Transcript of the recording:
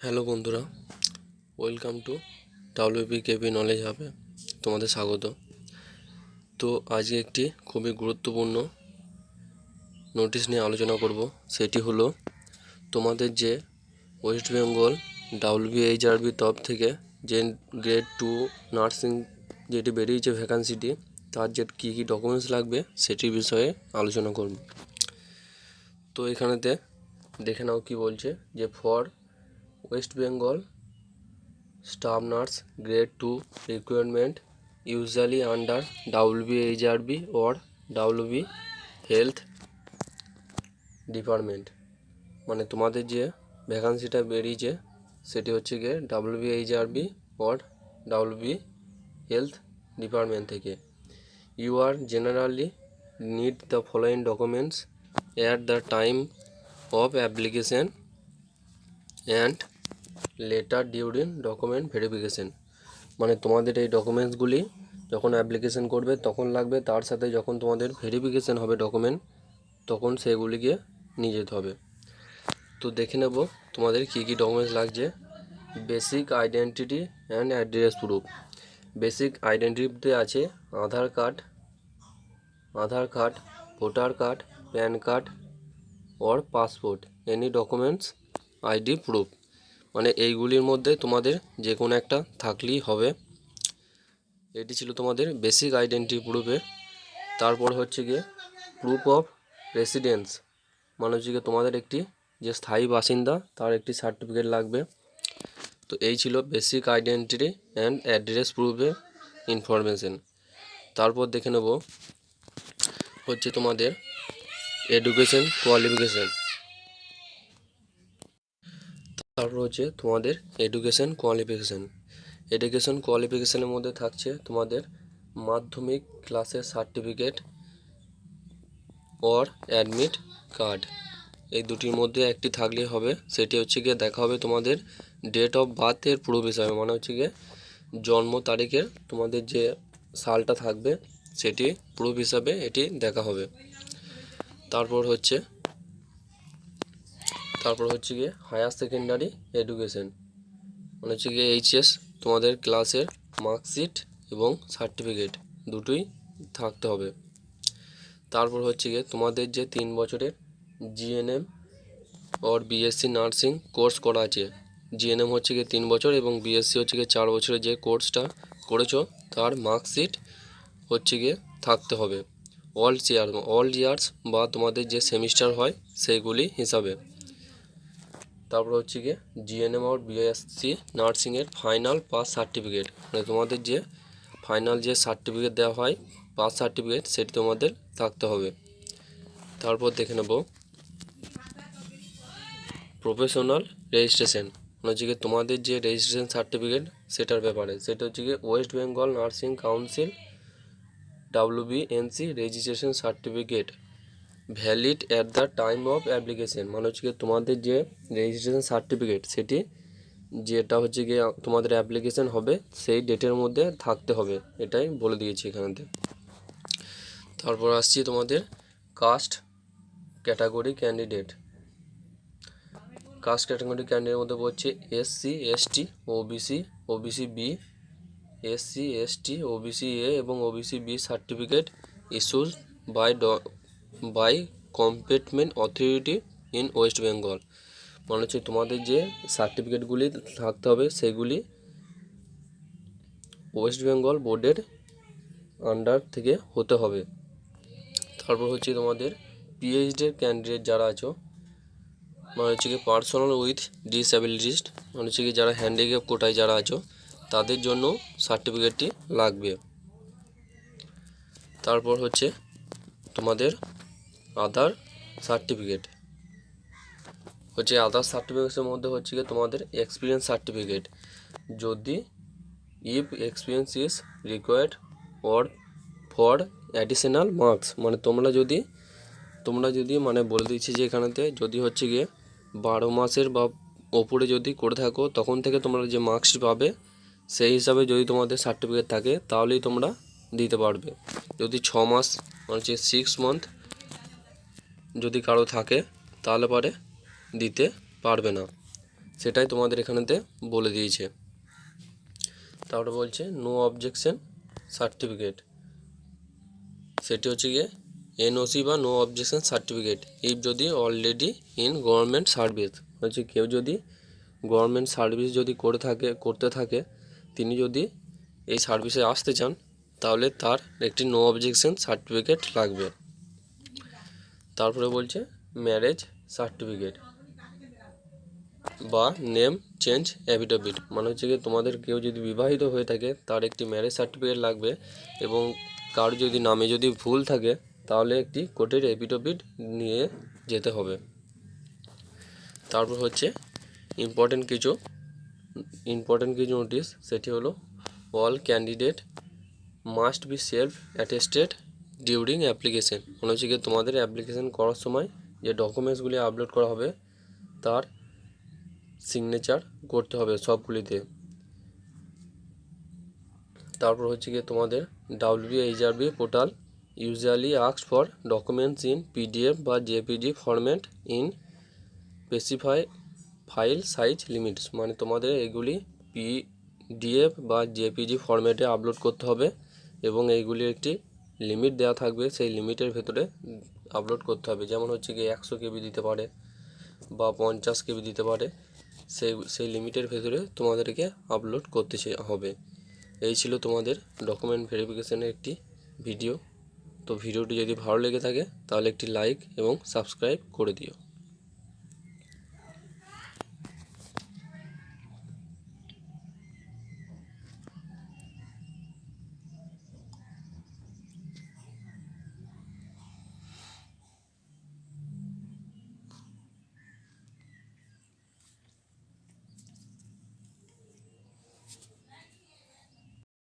Hello বন্ধুরা, welcome to ডাব্লিউবিকেবি knowledge হাবে। তোমাদের স্বাগত। তো আজকে একটি খুবই গুরুত্বপূর্ণ নোটিশ নিয়ে আলোচনা করব। সেটি হলো তোমাদের যে ওয়েস্ট বেঙ্গল ডাব্লিউবিএইচআরবি তরফ থেকে যে গ্রেড 2 নার্সিং যেটি বেরিয়েছে ভ্যাকান্সিটি, তার যে কী কী ডকুমেন্টস লাগবে সেটির বিষয়ে আলোচনা করব। তো এখানেতে দেখে নাও কি বলছে, যে for West Bengal staff nurse grade 2 requirement usually under WBHRB or WB health department. মানে তোমাদের যে ভ্যাকান্সিটা বেরিয়েছে সেটি হচ্ছে গিয়ে WBHRB or WB health department থেকে। You are generally need the following documents at the time of application and later during document verification. মানে তোমাদের এই ডকুমেন্টসগুলি যখন অ্যাপ্লিকেশন করবে তখন লাগবে, তার সাথে যখন তোমাদের ভেরিফিকেশন হবে ডকুমেন্ট তখন সেগুলিকে নিয়ে যেতে হবে। তো দেখে নেব তোমাদের কী কী ডকুমেন্টস লাগছে। Basic identity and address proof. Basic আইডেন্টিটিতে আছে Aadhaar card, voter card, PAN card or passport, any documents ID proof. মানে এইগুলির মধ্যে তোমাদের যে কোনো একটা থাকলেই হবে। এটি ছিল তোমাদের বেসিক আইডেন্টিটি প্রুফে। তারপর হচ্ছে গিয়ে প্রুফ অফ রেসিডেন্স, মানে হচ্ছে গিয়ে তোমাদের একটি যে স্থায়ী বাসিন্দা তার একটি সার্টিফিকেট লাগবে। তো এই ছিল বেসিক আইডেন্টিটি অ্যান্ড অ্যাড্রেস প্রুফের ইনফরমেশন। তারপর দেখে নেব হচ্ছে তোমাদের এডুকেশন কোয়ালিফিকেশান। তারপর হচ্ছে তোমাদের এডুকেশন কোয়ালিফিকেশানের মধ্যে থাকছে তোমাদের মাধ্যমিক ক্লাসের সার্টিফিকেট অর অ্যাডমিট কার্ড। এই দুটির মধ্যে একটি থাকলেই হবে। সেটি হচ্ছে গিয়ে দেখা হবে তোমাদের ডেট অফ বার্থের প্রুফ হিসাবে, মানে হচ্ছে গিয়ে জন্ম তারিখের তোমাদের যে সালটা থাকবে সেটি প্রুফ হিসাবে এটি দেখা হবে। তারপর হচ্ছে গিয়ে হায়ার সেকেন্ডারি এডুকেশন, মানে হচ্ছে গিয়ে এইচএস তোমাদের ক্লাসের মার্কশিট এবং সার্টিফিকেট দুটোই থাকতে হবে। তারপর হচ্ছে গিয়ে তোমাদের যে 3 বছরের জিএনএম ওর বিএসসি নার্সিং কোর্স করা আছে। জিএনএম হচ্ছে গিয়ে 3 বছর এবং বিএসসি হচ্ছে গিয়ে 4 বছরের যে কোর্সটা করেছো তার মার্কশিট হচ্ছে গিয়ে থাকতে হবে। অল ইয়ার্স বা তোমাদের যে সেমিস্টার হয় সেইগুলি হিসাবে। তারপর হচ্ছে গিয়ে জিএনএম আর বিএসসি নার্সিংয়ের ফাইনাল পাস সার্টিফিকেট, মানে তোমাদের যে ফাইনাল যে সার্টিফিকেট দেওয়া হয় পাস সার্টিফিকেট সেটি তোমাদের থাকতে হবে। তারপর দেখে নেব প্রফেশনাল রেজিস্ট্রেশন, মানে হচ্ছে গিয়ে তোমাদের যে রেজিস্ট্রেশন সার্টিফিকেট সেটার ব্যাপারে। সেটা হচ্ছে গিয়ে West Bengal nursing council WBNC registration certificate valid at the time of application. মানে হচ্ছে গিয়ে তোমাদের যে রেজিস্ট্রেশন সার্টিফিকেট সেটি যেটা হচ্ছে গিয়ে তোমাদের অ্যাপ্লিকেশন হবে সেই ডেটের মধ্যে থাকতে হবে, এটাই বলে দিয়েছি এখানেতে। তারপর আসছি তোমাদের কাস্ট ক্যাটাগরি ক্যান্ডিডেট মধ্যে পড়ছে SC ST OBC OBC B, SC ST OBC A এবং OBC B certificate issued by competent authority in West Bengal. মানে হচ্ছে তোমাদের যে সার্টিফিকেটগুলি থাকতে হবে সেগুলি ওয়েস্ট বেঙ্গল বোর্ডের আন্ডার থেকে হতে হবে। তারপর হচ্ছে তোমাদের PhD ক্যান্ডিডেট যারা আছো, মানে হচ্ছে কি পার্সোনাল উইথ ডিসএবিলিটিস, মানে হচ্ছে কি যারা হ্যান্ডিক্যাপ কোটায় যারা আছো তাদের জন্য সার্টিফিকেটটি লাগবে। তারপর হচ্ছে তোমাদের আদার সার্টিফিকেটের মধ্যে হচ্ছে কি তোমাদের এক্সপিরিয়েন্স সার্টিফিকেট, যদি if experience is required or for additional marks, মানে তোমরা যদি মানে বলে দিচ্ছি যে এখানেতে যদি হচ্ছে গিয়ে 12 মাসের বা ওপরে যদি করে থাকো তখন থেকে তোমরা যে মার্কস পাবে সেই হিসাবে যদি তোমাদের সার্টিফিকেট থাকে তাহলেই তোমরা দিতে পারবে। যদি 6 মাস মানে হচ্ছে 6 মান্থ যদি কারো থাকে তাহলে পরে দিতে পারবে না। সেটাই তোমাদের এখানেতে বলে দিয়েছে। তারপরে বলছে নো অবজেকশন সার্টিফিকেট, সেটি হচ্ছে গিয়ে এনওসি বা নো অবজেকশন সার্টিফিকেট ইফ যদি অলরেডি ইন গভর্নমেন্ট সার্ভিস, হচ্ছে কেউ যদি গভর্নমেন্ট সার্ভিস যদি করতে থাকে তিনি যদি এই সার্ভিসে আসতে চান তাহলে তার একটি নো অবজেকশন সার্টিফিকেট লাগবে। তারপরে বলছে ম্যারেজ সার্টিফিকেট বা নেম চেঞ্জ অ্যাফিডেভিট, মানে হচ্ছে গিয়ে তোমাদের কেউ যদি বিবাহিত হয়ে থাকে তার একটি ম্যারেজ সার্টিফিকেট লাগবে, এবং কার যদি নামে যদি ভুল থাকে তাহলে একটি কোর্টের অ্যাফিডেভিট নিয়ে যেতে হবে। তারপর হচ্ছে ইম্পর্টেন্ট কিছু নোটিশ, সেটি হলো all candidate must be self attested during application, মানে হচ্ছে গিয়ে তোমাদের অ্যাপ্লিকেশন করার সময় যে ডকুমেন্টসগুলি আপলোড করা হবে তার সিগনেচার করতে হবে সবগুলিতে। তারপর হচ্ছে গিয়ে তোমাদের WHRB portal usually ask for documents in PDF বা JPG format in specify file size limits, মানে তোমাদের এগুলি PDF বা JPG ফরম্যাটে আপলোড করতে হবে এবং এইগুলির একটি লিমিট দেওয়া থাকবে, সেই লিমিটের ভেতরে আপলোড করতে হবে। যেমন হচ্ছে গিয়ে 100 KB দিতে পারে বা 50 KB দিতে পারে, সেই লিমিটের ভেতরে তোমাদেরকে আপলোড করতে হবে। এই ছিল তোমাদের ডকুমেন্ট ভেরিফিকেশনের একটি ভিডিও। তো ভিডিওটি যদি ভালো লেগে থাকে তাহলে একটি লাইক এবং সাবস্ক্রাইব করে দিও।